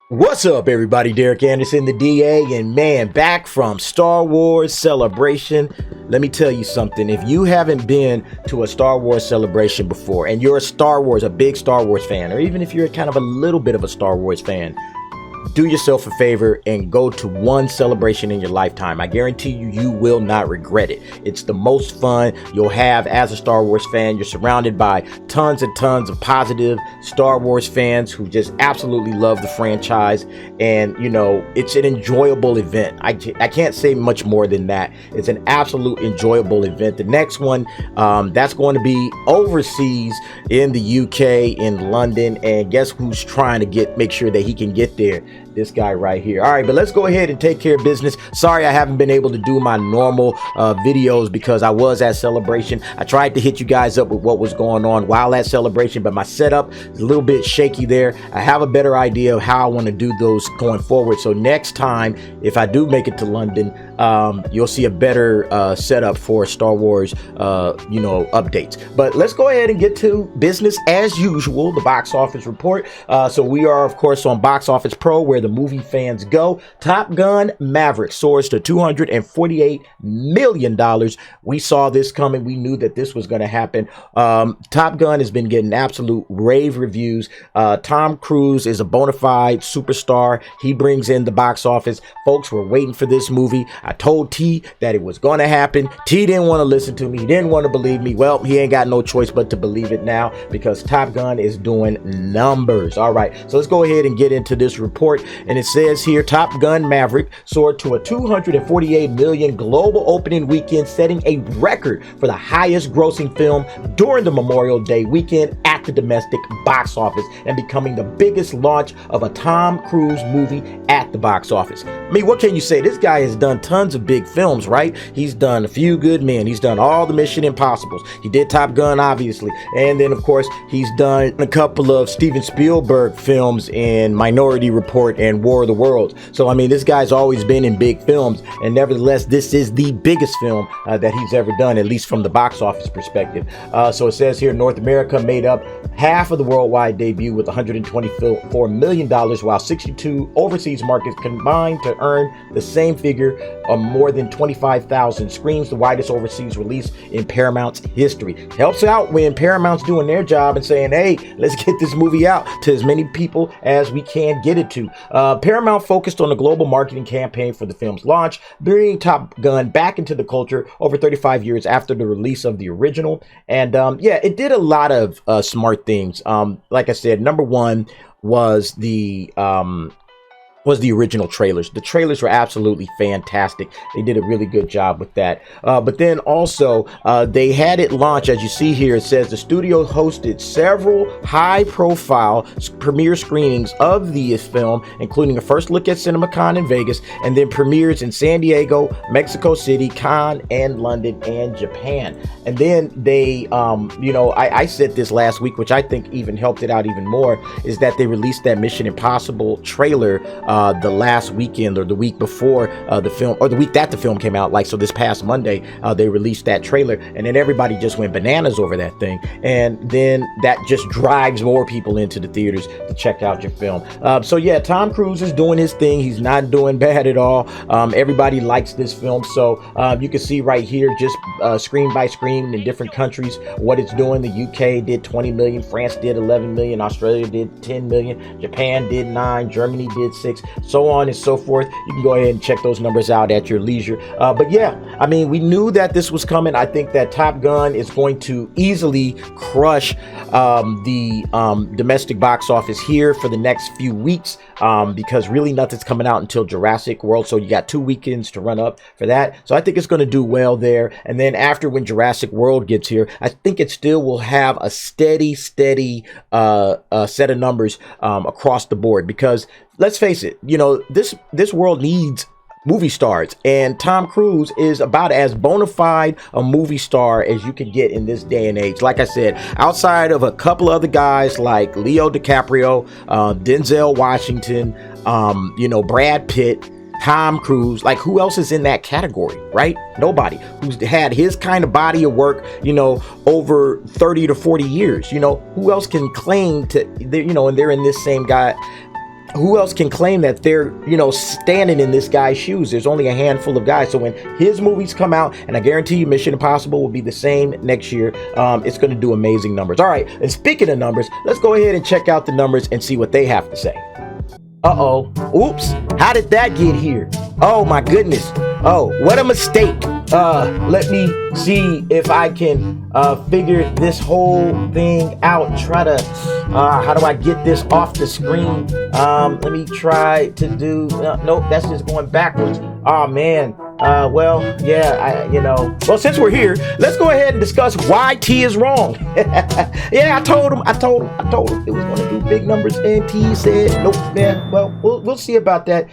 What's up, everybody? Derek Anderson, the DA, and man, back from Star Wars Celebration. Let me tell you something. If you haven't been to a Star Wars Celebration before, and you're a big Star Wars fan, or even if you're kind of a little bit of a Star Wars fan, do yourself a favor and go to one celebration in your lifetime. I guarantee you, you will not regret it. It's the most fun you'll have as a Star Wars fan. You're surrounded by tons and tons of positive Star Wars fans who just absolutely love the franchise. And, you know, it's an enjoyable event. I can't say much more than that. It's an absolute enjoyable event. The next one, that's going to be overseas in the UK, in London. And guess who's trying to make sure that he can get there? This guy right here. All right, but let's go ahead and take care of business. Sorry I haven't been able to do my normal videos because I was at Celebration. I tried to hit you guys up with what was going on while at Celebration, but my setup is a little bit shaky there. I have a better idea of how I want to do those going forward. So next time, if I do make it to London, you'll see a better setup for Star Wars, updates. But let's go ahead and get to business as usual, the box office report. So we are, of course, on Box Office Pro, where the movie fans go. Top Gun Maverick soars to $248 million. We saw this coming. We knew that this was going to happen. Top Gun has been getting absolute rave reviews. Tom Cruise is a bona fide superstar. He brings in the box office. Folks were waiting for this movie. I told T that it was going to happen. T didn't want to listen to me. He didn't want to believe me. Well, he ain't got no choice but to believe it now because Top Gun is doing numbers. All right, so let's go ahead and get into this report. And it says here, Top Gun Maverick soared to a $248 million global opening weekend, setting a record for the highest grossing film during the Memorial Day weekend at the domestic box office and becoming the biggest launch of a Tom Cruise movie at the box office. I mean, what can you say? This guy has done tons of big films, right? He's done A Few Good Men. He's done all the Mission Impossibles. He did Top Gun, obviously. And then, of course, he's done a couple of Steven Spielberg films in Minority Report and War of the Worlds. So, I mean, this guy's always been in big films. And nevertheless, this is the biggest film that he's ever done, at least from the box office perspective. So it says here, North America made up half of the worldwide debut with $124 million, while 62 overseas markets combined to earn the same figure of more than 25,000 screens, the widest overseas release in Paramount's history. Helps out when Paramount's doing their job and saying, hey, let's get this movie out to as many people as we can get it to. Paramount focused on a global marketing campaign for the film's launch, bringing Top Gun back into the culture over 35 years after the release of the original. And it did a lot of smart things. Like I said, number one was the original trailers. The trailers were absolutely fantastic. They did a really good job with that. But then also, they had it launch, as you see here, it says the studio hosted several high-profile premiere screenings of the film, including a first look at CinemaCon in Vegas, and then premieres in San Diego, Mexico City, Cannes, and London, and Japan. And then they, I said this last week, which I think even helped it out even more, is that they released that Mission Impossible trailer the last weekend or the week before the film, or the week that the film came out. Like, so this past Monday, they released that trailer, and then everybody just went bananas over that thing. And then that just drives more people into the theaters to check out your film. So yeah, Tom Cruise is doing his thing. He's not doing bad at all. Everybody likes this film. So you can see right here, just screen by screen in different countries, what it's doing. The UK did 20 million, France did 11 million, Australia did 10 million, Japan did 9, Germany did 6, so on and so forth. You can go ahead and check those numbers out at your leisure. But yeah, I mean, we knew that this was coming. I think that Top Gun is going to easily crush the domestic box office here for the next few weeks, because really nothing's coming out until Jurassic World. So you got 2 weekends to run up for that. So I think it's going to do well there. And then after, when Jurassic World gets here, I think it still will have a steady set of numbers across the board, because let's face it, this world needs movie stars, and Tom Cruise is about as bona fide a movie star as you can get in this day and age. Like I said, outside of a couple other guys like Leo DiCaprio, Denzel Washington, Brad Pitt, Tom Cruise, like, who else is in that category, right? Nobody. Who's had his kind of body of work, over 30 to 40 years. Who else can claim to, and they're in this same guy who else can claim that they're, standing in this guy's shoes? There's only a handful of guys. So when his movies come out, and I guarantee you Mission Impossible will be the same next year, it's going to do amazing numbers. All right, and speaking of numbers, let's go ahead and check out the numbers and see what they have to say. Uh-oh. Oops. How did that get here? Oh, my goodness. Oh, what a mistake. Let me see if I can figure this whole thing out. Try to, how do I get this off the screen? Let me try to do, nope, that's just going backwards. Oh, man. Well, yeah, well, since we're here, let's go ahead and discuss why T is wrong. Yeah, I told him it was going to do big numbers, and T said, nope, man. Well, we'll see about that.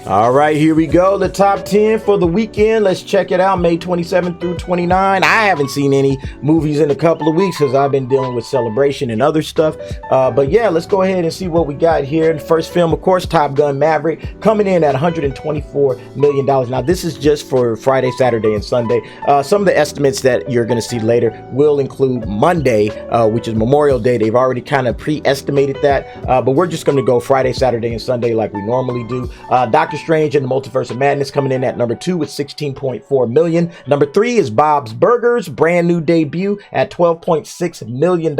All right, here we go. The top 10 for the weekend. Let's check it out. May 27th through 29. I haven't seen any movies in a couple of weeks because I've been dealing with Celebration and other stuff. But yeah, let's go ahead and see what we got here. The first film, of course, Top Gun Maverick, coming in at $124 million. Now, this is just for Friday, Saturday, and Sunday. Some of the estimates that you're going to see later will include Monday, which is Memorial Day. They've already kind of pre-estimated that, but we're just going to go Friday, Saturday, and Sunday like we normally do. Doctor Strange and the Multiverse of Madness coming in at number 2 with $16.4 million. Number 3 is Bob's Burgers, brand new debut at $12.6 million.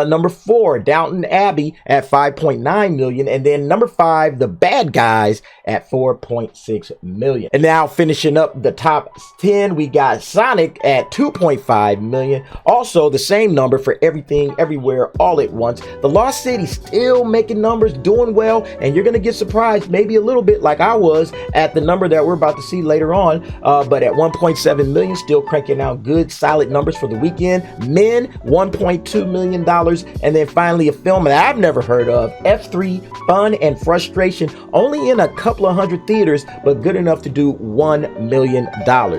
Number 4, Downton Abbey at $5.9 million. And then number 5, The Bad Guys at $4.6 million. And now finishing up the top 10, we got Sonic at $2.5 million. Also the same number for Everything Everywhere All at Once. The Lost City still making numbers, doing well, and you're gonna get surprised maybe a little bit like I was at the number that we're about to see later on, but at $1.7 million, still cranking out good solid numbers for the weekend. Men, $1.2 million. And then finally a film that I've never heard of, F3 Fun and Frustration, only in a couple of hundred theaters, but good enough to do $1 million.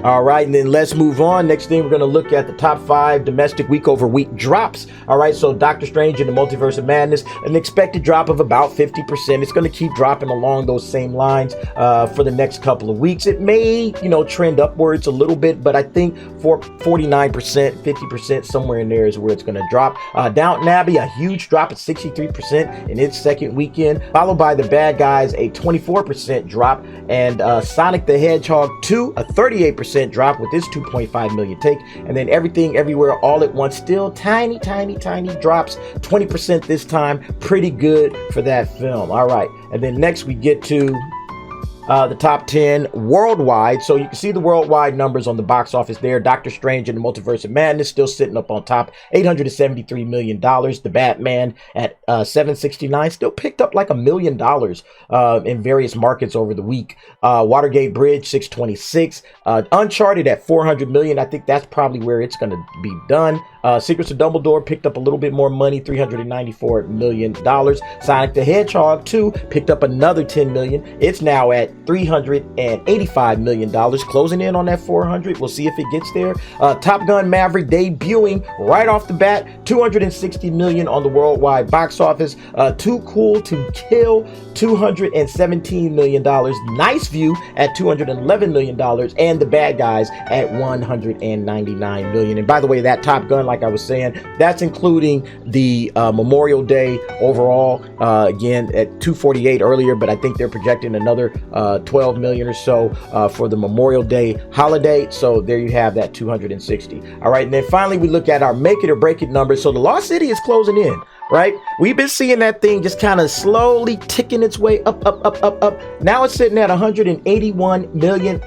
All right, and then let's move on. Next thing, we're going to look at the top 5 domestic week over week drops. All right, so Doctor Strange and the Multiverse of Madness, an expected drop of about 50%. It's going to keep dropping along those same lines for the next couple of weeks. It may, trend upwards a little bit, but I think for 49%, 50%, somewhere in there is where it's going to drop. Downton Abbey, a huge drop at 63% in its second weekend, followed by The Bad Guys, a 24% drop, and Sonic the Hedgehog 2, a 38% drop with its 2.5 million take, and then Everything Everywhere All at Once, still tiny drops, 20% this time. Pretty good for that film. All right, and then next we get to the top 10 worldwide. So you can see the worldwide numbers on the box office there. Doctor Strange and the Multiverse of Madness still sitting up on top, $873 million. The Batman at $769 still picked up like $1 million in various markets over the week. Watergate Bridge, $626. Uncharted at $400 million. I think that's probably where it's going to be done. Secrets of Dumbledore picked up a little bit more money, $394 million. Sonic the Hedgehog 2 picked up another $10 million. It's now at $385 million, closing in on that 400. We'll see if it gets there. Top Gun Maverick debuting right off the bat, $260 million on the worldwide box office. Too Cool to Kill, $217 million. Nice View at $211 million, and The Bad Guys at $199 million. And by the way, that Top Gun, like I was saying, that's including the Memorial Day overall, again at 248 earlier, but I think they're projecting another 12 million or so for the Memorial Day holiday. So there you have that 260. All right, and then finally we look at our make it or break it numbers. So the Lost City is closing in, right? We've been seeing that thing just kind of slowly ticking its way up. Now it's sitting at $181 million.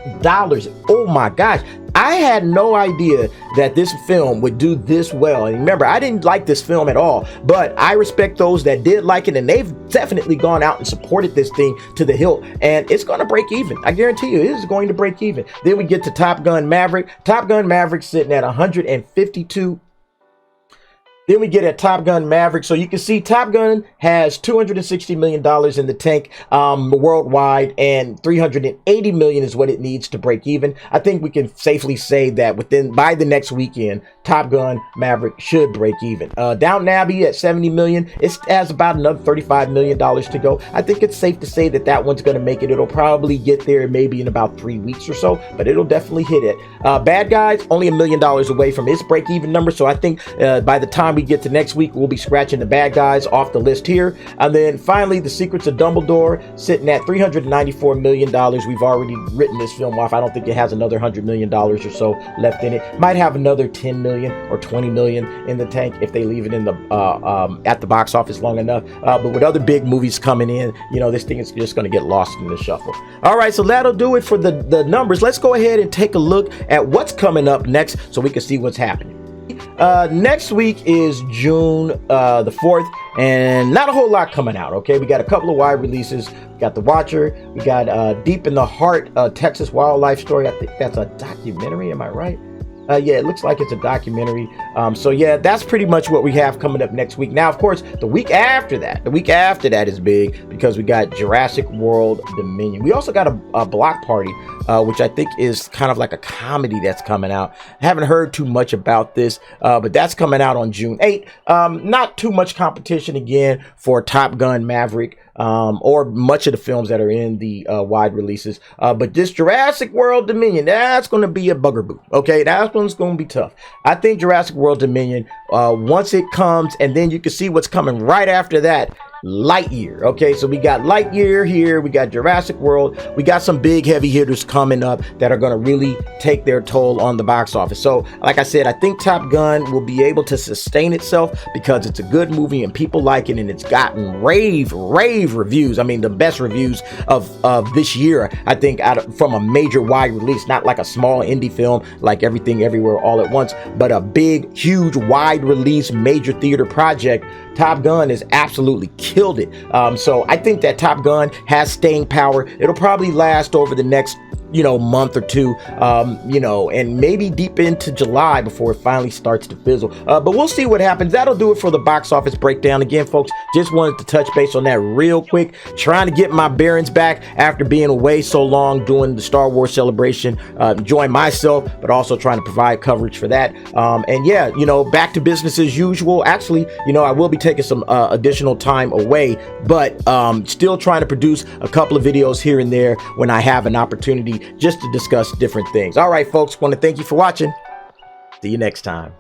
Oh my gosh. I had no idea that this film would do this well. And remember, I didn't like this film at all, but I respect those that did like it, and they've definitely gone out and supported this thing to the hilt, and it's going to break even. I guarantee you, it is going to break even. Then we get to Top Gun Maverick. Top Gun Maverick sitting at 152. Then we get at Top Gun Maverick. So you can see Top Gun has $260 million in the tank worldwide, and $380 million is what it needs to break even. I think we can safely say that by the next weekend, Top Gun Maverick should break even. Downton Abbey at $70 million. It has about another $35 million to go. I think it's safe to say that that one's going to make it. It'll probably get there maybe in about 3 weeks or so, but it'll definitely hit it. Bad Guys, only $1 million away from its break even number. So I think by the time we we get to next week, we'll be scratching the bad guys off the list here. And then finally, The Secrets of Dumbledore, sitting at $394 million. We've already written this film off. I don't think it has another $100 million or so left in it. Might have another 10 million or 20 million in the tank if they leave it in the at the box office long enough. But with other big movies coming in, you know, this thing is just going to get lost in the shuffle. All right, so that'll do it for the numbers. Let's go ahead and take a look at what's coming up next so we can see what's happening. Next week is June the 4th, and not a whole lot coming out. Okay, we got a couple of wide releases. We got The Watcher. We got Deep in the Heart, Texas Wildlife Story. I think that's a documentary. Am I right? Yeah, it looks like it's a documentary. So yeah, that's pretty much what we have coming up next week. Now, of course, the week after that is big because we got Jurassic World Dominion. We also got a block party, which I think is kind of like a comedy that's coming out. I haven't heard too much about this, but that's coming out on June 8th. Not too much competition again for Top Gun Maverick. Or much of the films that are in the wide releases. But this Jurassic World Dominion, that's going to be a bugaboo. Okay, that one's going to be tough. I think Jurassic World Dominion, once it comes, and then you can see what's coming right after that, Lightyear. Okay, so we got Lightyear here, we got Jurassic World, we got some big heavy hitters coming up that are going to really take their toll on the box office. So like I said, I think Top Gun will be able to sustain itself because it's a good movie and people like it, and it's gotten rave reviews. I mean, the best reviews of this year, I think, from a major wide release, not like a small indie film like Everything Everywhere All at Once, but a big, huge, wide release, major theater project. Top Gun has absolutely killed it. So I think that Top Gun has staying power. It'll probably last over the next, month or two, and maybe deep into July before it finally starts to fizzle. But we'll see what happens. That'll do it for the box office breakdown. Again, folks, just wanted to touch base on that real quick. Trying to get my bearings back after being away so long doing the Star Wars celebration, enjoying myself, but also trying to provide coverage for that. And yeah, back to business as usual. Actually, I will be taking some additional time away, but still trying to produce a couple of videos here and there when I have an opportunity just to discuss different things. All right, folks, want to thank you for watching. See you next time.